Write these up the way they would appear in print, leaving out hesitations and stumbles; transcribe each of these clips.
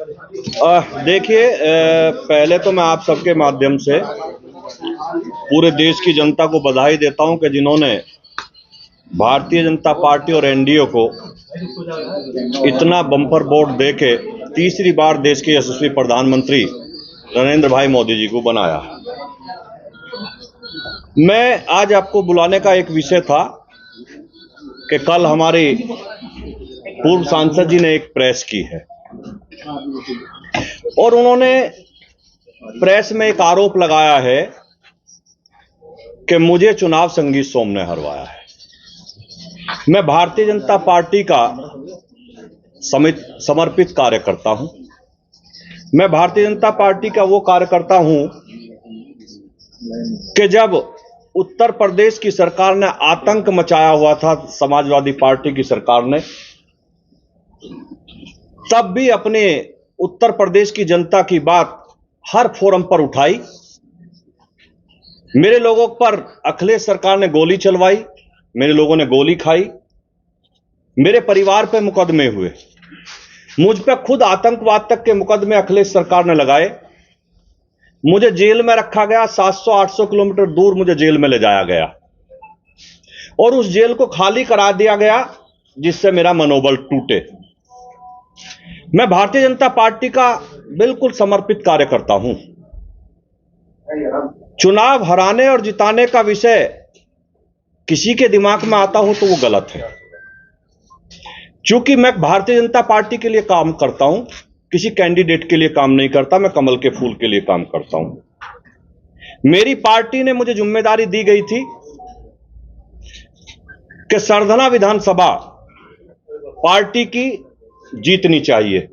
देखिए, पहले तो मैं आप सबके माध्यम से पूरे देश की जनता को बधाई देता हूं कि जिन्होंने भारतीय जनता पार्टी और एनडीए को इतना बम्पर वोट देके तीसरी बार देश के यशस्वी प्रधानमंत्री नरेंद्र भाई मोदी जी को बनाया। मैं आज आपको बुलाने का एक विषय था कि कल हमारे पूर्व सांसद जी ने एक प्रेस की है और उन्होंने प्रेस में एक आरोप लगाया है कि मुझे चुनाव संगीत सोम ने हरवाया है। मैं भारतीय जनता पार्टी का समर्पित कार्यकर्ता हूं। मैं भारतीय जनता पार्टी का वो कार्यकर्ता हूं कि जब उत्तर प्रदेश की सरकार ने आतंक मचाया हुआ था, समाजवादी पार्टी की सरकार ने, तब भी अपने उत्तर प्रदेश की जनता की बात हर फोरम पर उठाई। मेरे लोगों पर अखिलेश सरकार ने गोली चलवाई, मेरे लोगों ने गोली खाई, मेरे परिवार पे मुकदमे हुए, मुझ पे खुद आतंकवाद तक के मुकदमे अखिलेश सरकार ने लगाए। मुझे जेल में रखा गया, 700-800 किलोमीटर दूर मुझे जेल में ले जाया गया और उस जेल को खाली करा दिया गया जिससे मेरा मनोबल टूटे। मैं भारतीय जनता पार्टी का बिल्कुल समर्पित कार्यकर्ता हूं। चुनाव हराने और जिताने का विषय किसी के दिमाग में आता हो तो वो गलत है। चूंकि मैं भारतीय जनता पार्टी के लिए काम करता हूं, किसी कैंडिडेट के लिए काम नहीं करता, मैं कमल के फूल के लिए काम करता हूं। मेरी पार्टी ने मुझे जिम्मेदारी दी गई थी कि सरधना विधानसभा पार्टी की जीतनी चाहिए।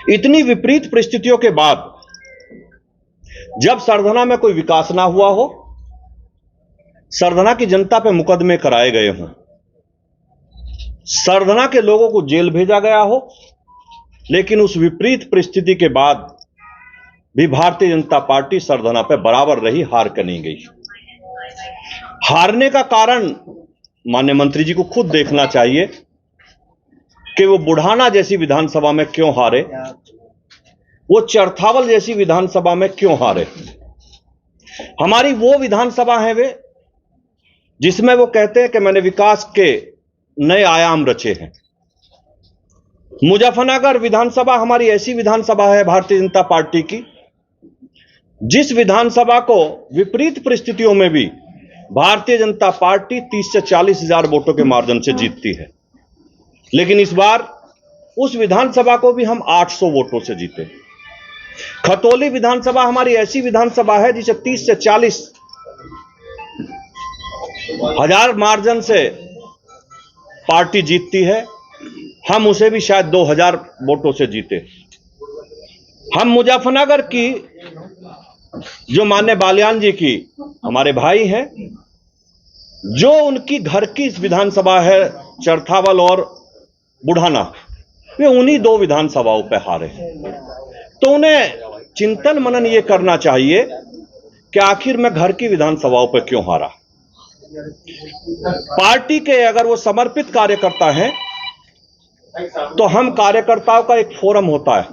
इतनी विपरीत परिस्थितियों के बाद जब सरधना में कोई विकास ना हुआ हो, सरधना की जनता पे मुकदमे कराए गए हों, सरधना के लोगों को जेल भेजा गया हो, लेकिन उस विपरीत परिस्थिति के बाद भी भारतीय जनता पार्टी सरधना पे बराबर रही, हार कर नहीं गई। हारने का कारण माननीय मंत्री जी को खुद देखना चाहिए कि वो बुढ़ाना जैसी विधानसभा में क्यों हारे, वो चरथावल जैसी विधानसभा में क्यों हारे। हमारी वो विधानसभा है वे जिसमें वो कहते हैं कि मैंने विकास के नए आयाम रचे हैं। मुजफ्फरनगर विधानसभा हमारी ऐसी विधानसभा है भारतीय जनता पार्टी की जिस विधानसभा को विपरीत परिस्थितियों में भी भारतीय जनता पार्टी 30 से 40 हजार वोटों के मार्जिन से जीतती है, लेकिन इस बार उस विधानसभा को भी हम 800 वोटों से जीते। खतौली विधानसभा हमारी ऐसी विधानसभा है जिसे 30 से 40 हजार मार्जिन से पार्टी जीतती है, हम उसे भी शायद 2000 वोटों से जीते। हम मुजफ्फरनगर की जो माननीय बालियान जी की हमारे भाई हैं, जो उनकी घर की विधानसभा है चरथावल और बुढ़ाना, वे उन्हीं दो विधानसभाओं पे हारे। तो उन्हें चिंतन मनन ये करना चाहिए कि आखिर मैं घर की विधानसभाओं पे क्यों हारा। पार्टी के अगर वो समर्पित कार्यकर्ता हैं तो हम कार्यकर्ताओं का एक फोरम होता है,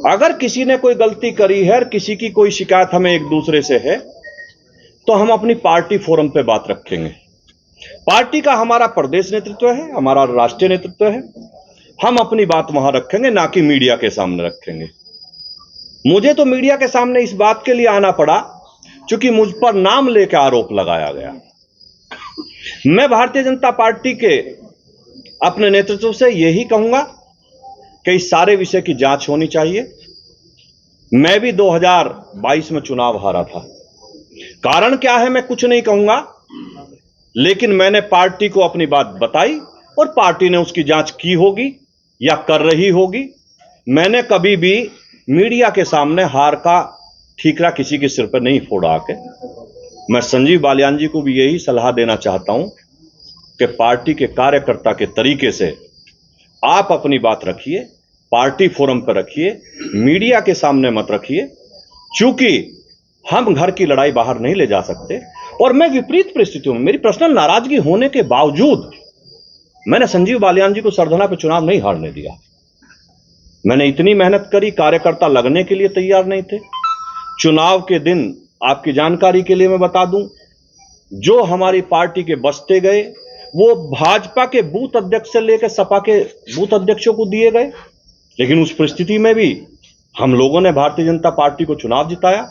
अगर किसी ने कोई गलती करी है, किसी की कोई शिकायत हमें एक दूसरे से है, तो हम अपनी पार्टी फोरम पे बात रखेंगे। पार्टी का हमारा प्रदेश नेतृत्व है, हमारा राष्ट्रीय नेतृत्व है, हम अपनी बात वहां रखेंगे, ना कि मीडिया के सामने रखेंगे। मुझे तो मीडिया के सामने इस बात के लिए आना पड़ा क्योंकि मुझ पर नाम लेकर आरोप लगाया गया। मैं भारतीय जनता पार्टी के अपने नेतृत्व से यही कहूंगा कि इस सारे विषय की जांच होनी चाहिए। मैं भी 2022 में चुनाव हारा था। कारण क्या है मैं कुछ नहीं कहूंगा, लेकिन मैंने पार्टी को अपनी बात बताई और पार्टी ने उसकी जांच की होगी या कर रही होगी। मैंने कभी भी मीडिया के सामने हार का ठीकरा किसी के सिर पर नहीं फोड़ा आके। मैं संजीव बालियान जी को भी यही सलाह देना चाहता हूं कि पार्टी के कार्यकर्ता के तरीके से आप अपनी बात रखिए, पार्टी फोरम पर रखिए, मीडिया के सामने मत रखिए, चूंकि हम घर की लड़ाई बाहर नहीं ले जा सकते। और मैं विपरीत परिस्थितियों में, मेरी पर्सनल नाराजगी होने के बावजूद, मैंने संजीव बालियान जी को सरधना पे चुनाव नहीं हारने दिया। मैंने इतनी मेहनत करी, कार्यकर्ता लगने के लिए तैयार नहीं थे। चुनाव के दिन आपकी जानकारी के लिए मैं बता दूं, जो हमारी पार्टी के बचते गए वो भाजपा के बूथ अध्यक्ष से लेकर सपा के बूथ अध्यक्षों को दिए गए। लेकिन उस परिस्थिति में भी हम लोगों ने भारतीय जनता पार्टी को चुनाव जिताया।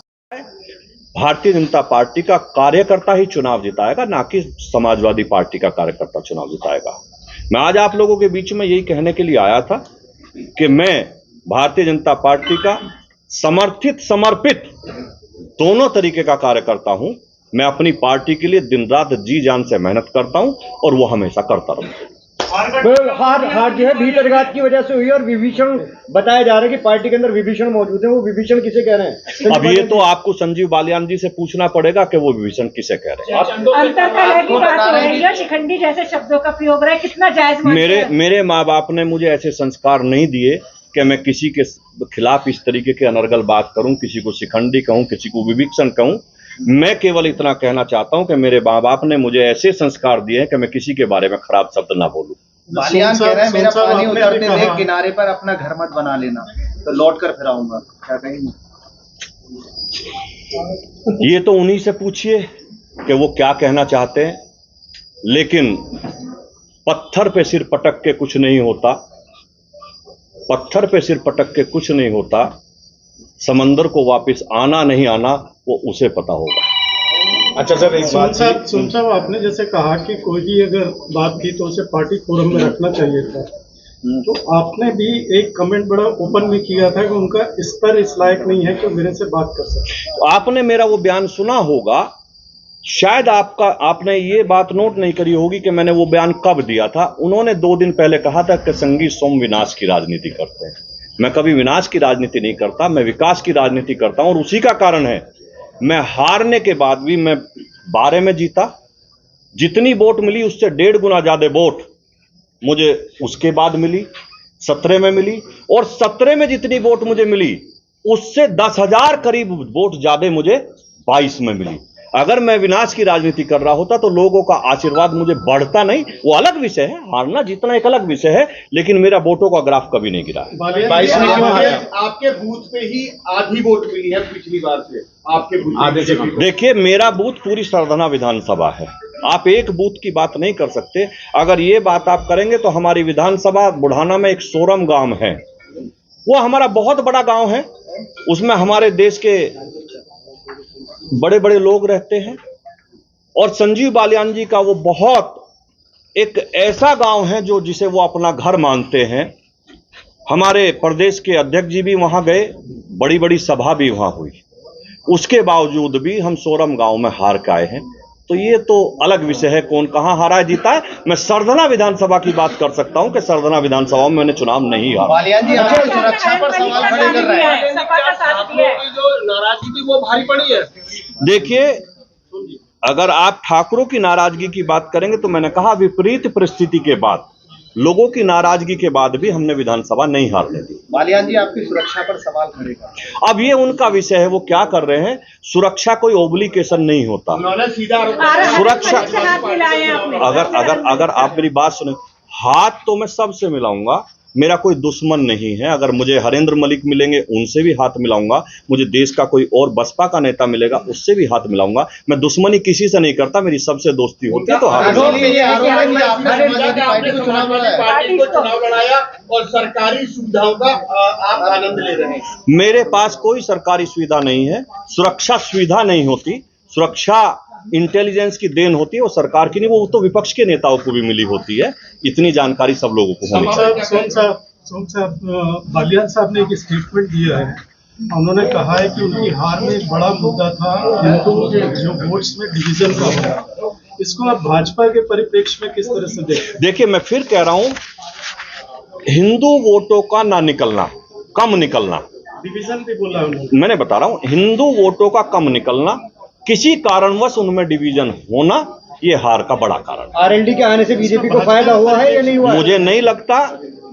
भारतीय जनता पार्टी का कार्यकर्ता ही चुनाव जिताएगा, ना कि समाजवादी पार्टी का कार्यकर्ता चुनाव जिताएगा। मैं आज आप लोगों के बीच में यही कहने के लिए आया था कि मैं भारतीय जनता पार्टी का समर्थित समर्पित दोनों तरीके का कार्यकर्ता हूं। मैं अपनी पार्टी के लिए दिन रात जी जान से मेहनत करता हूं और वो हमेशा करता रहूंगा। हार जो है भीतरघात की वजह से हुई और विभीषण बताया जा रहा है कि पार्टी के अंदर विभीषण मौजूद है। वो विभीषण किसे कह रहे हैं? अब ये तो आपको संजीव बालियान जी से पूछना पड़ेगा कि वो विभीषण किसे कह रहे हैं। अंतरकलह की बात हो रही है, शिखंडी जैसे शब्दों का प्रयोग रहा है, कितना जायज मानते हैं? मेरे माँ बाप ने मुझे ऐसे संस्कार नहीं दिए कि मैं किसी के खिलाफ इस तरीके के अनर्गल बात करूं, किसी को शिखंडी कहूं, किसी को विभीषण कहूं। मैं केवल इतना कहना चाहता हूं कि मेरे माँ बाप ने मुझे ऐसे संस्कार दिए हैं कि मैं किसी के बारे में खराब शब्द ना बोलूं। बालियान कह रहे हैं मेरा पानी उतरते देख किनारे पर अपना घर मत बना लेना, तो लौट कर फिर आऊंगा, क्या कहेंगे? ये तो उन्हीं से पूछिए कि वो क्या कहना चाहते हैं। लेकिन पत्थर पे सिर पटक के कुछ नहीं होता, पत्थर पे सिर पटक के कुछ नहीं होता। समंदर को वापस आना नहीं आना वो उसे पता होगा। अच्छा सर, एक बात सुन साहब, आपने जैसे कहा कि कोई भी अगर बात की तो उसे पार्टी फोरम में रखना चाहिए था, तो आपने भी एक कमेंट बड़ा ओपन में किया था कि उनका स्तर इस लायक नहीं है कि मेरे से बात कर सके। आपने मेरा वो बयान सुना होगा, शायद आपने ये बात नोट नहीं करी होगी कि मैंने वो बयान कब दिया था। उन्होंने 2 दिन पहले कहा था कि संगी सोम विनाश की राजनीति करते हैं। मैं कभी विनाश की राजनीति नहीं करता, मैं विकास की राजनीति करता हूं। और उसी का कारण है मैं हारने के बाद भी मैं 12 में जीता। जितनी वोट मिली उससे 1.5 गुना ज्यादा वोट मुझे उसके बाद मिली, 17 में मिली। और 17 में जितनी वोट मुझे मिली उससे 10,000 करीब वोट ज्यादा मुझे 22 में मिली। अगर मैं विनाश की राजनीति कर रहा होता तो लोगों का आशीर्वाद मुझे बढ़ता नहीं। वो अलग विषय है, हारना जीतना एक अलग विषय है, लेकिन मेरा वोटों का ग्राफ कभी नहीं गिरा है। 22 में क्यों हारा? आपके बूथ पे ही आधी वोट मिली है पिछली बार से, आपके बूथ। देखिए, मेरा बूथ पूरी सरधना विधानसभा है। आप एक बूथ की बात नहीं कर सकते। अगर ये बात आप करेंगे तो हमारी विधानसभा बुढ़ाना में एक सोरम गांव है, वो हमारा बहुत बड़ा गांव है। उसमें हमारे देश के बड़े बड़े लोग रहते हैं। और संजीव बालियान जी का वो बहुत एक ऐसा गांव है जो जिसे वो अपना घर मानते हैं। हमारे प्रदेश के अध्यक्ष जी भी वहां गए, बड़ी बड़ी सभा भी वहां हुई। उसके बावजूद भी हम सोरम गांव में हार के आए हैं। तो ये तो अलग विषय है, कौन कहां हारा है जीता है। मैं सरधना विधानसभा की बात कर सकता हूं कि सरधना विधानसभा में मैंने चुनाव नहीं हारा। बालियान जी आपकी सुरक्षा पर सवाल खड़े कर रहे हैं। जो नाराजगी थी वो भारी पड़ी है। देखिए, अगर आप ठाकुरों की नाराजगी की बात करेंगे तो मैंने कहा विपरीत परिस्थिति के बाद, लोगों की नाराजगी के बाद भी हमने विधानसभा नहीं हारने दी। बालियान जी आपकी सुरक्षा पर सवाल खड़े कर रहे हैं। अब ये उनका विषय है, वो क्या कर रहे हैं। सुरक्षा कोई ओब्लिगेशन नहीं होता। उन्होंने सीधा सुरक्षा अगर अगर आप मेरी बात सुने, हाथ तो मैं सबसे मिलाऊंगा, मेरा कोई दुश्मन नहीं है। अगर मुझे हरेंद्र मलिक मिलेंगे उनसे भी हाथ मिलाऊंगा, मुझे देश का कोई और बसपा का नेता मिलेगा उससे भी हाथ मिलाऊंगा। मैं दुश्मनी किसी से नहीं करता, मेरी सबसे दोस्ती होती है। तो पार्टी को चुनाव लड़ाया और सरकारी सुविधाओं का आप आनंद ले रहे हैं। मेरे पास कोई सरकारी सुविधा नहीं है, सुरक्षा सुविधा नहीं होती। सुरक्षा इंटेलिजेंस की देन होती है, वो सरकार की नहीं, वो तो विपक्ष के नेताओं को भी मिली होती है। इतनी जानकारी सब लोगों को होनी चाहिए। सोम साहब, बालियान साहब ने एक स्टेटमेंट दिया है। उन्होंने कहा है कि उनकी हार में एक बड़ा मुद्दा था हिंदुओं के जो वोट्स में डिवीजन का होना। इसको आप भाजपा के परिप्रेक्ष्य में किस तरह से देखते हैं? देखिए, मैं फिर कह रहा हूं, हिंदू वोटों का ना निकलना, कम निकलना, डिवीजन भी बोला उन्होंने। मैंने बता रहा हूं, हिंदू वोटों का कम निकलना, किसी कारणवश उनमें डिवीजन होना, ये हार का बड़ा कारण। आरएलडी के आने से बीजेपी को फायदा हुआ है या नहीं हुआ? मुझे नहीं लगता,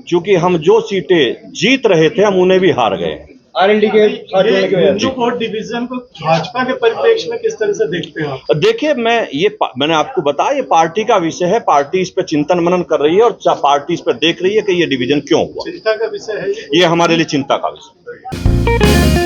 क्योंकि हम जो सीटें जीत रहे थे हम उन्हें भी हार गए। आरएलडी के साथ जोड़ने की वजह हिंदू से। वोट डिवीजन को भाजपा के परिप्रेक्ष्य में किस तरह से देखते हैं आप? देखिए मैंने आपको बताया, ये पार्टी का विषय है, पार्टी इस पे चिंतन मनन कर रही है और पार्टी इस पे देख रही है कि ये डिवीजन क्यों हुआ। चिंता का विषय है ये हमारे लिए चिंता का विषय है।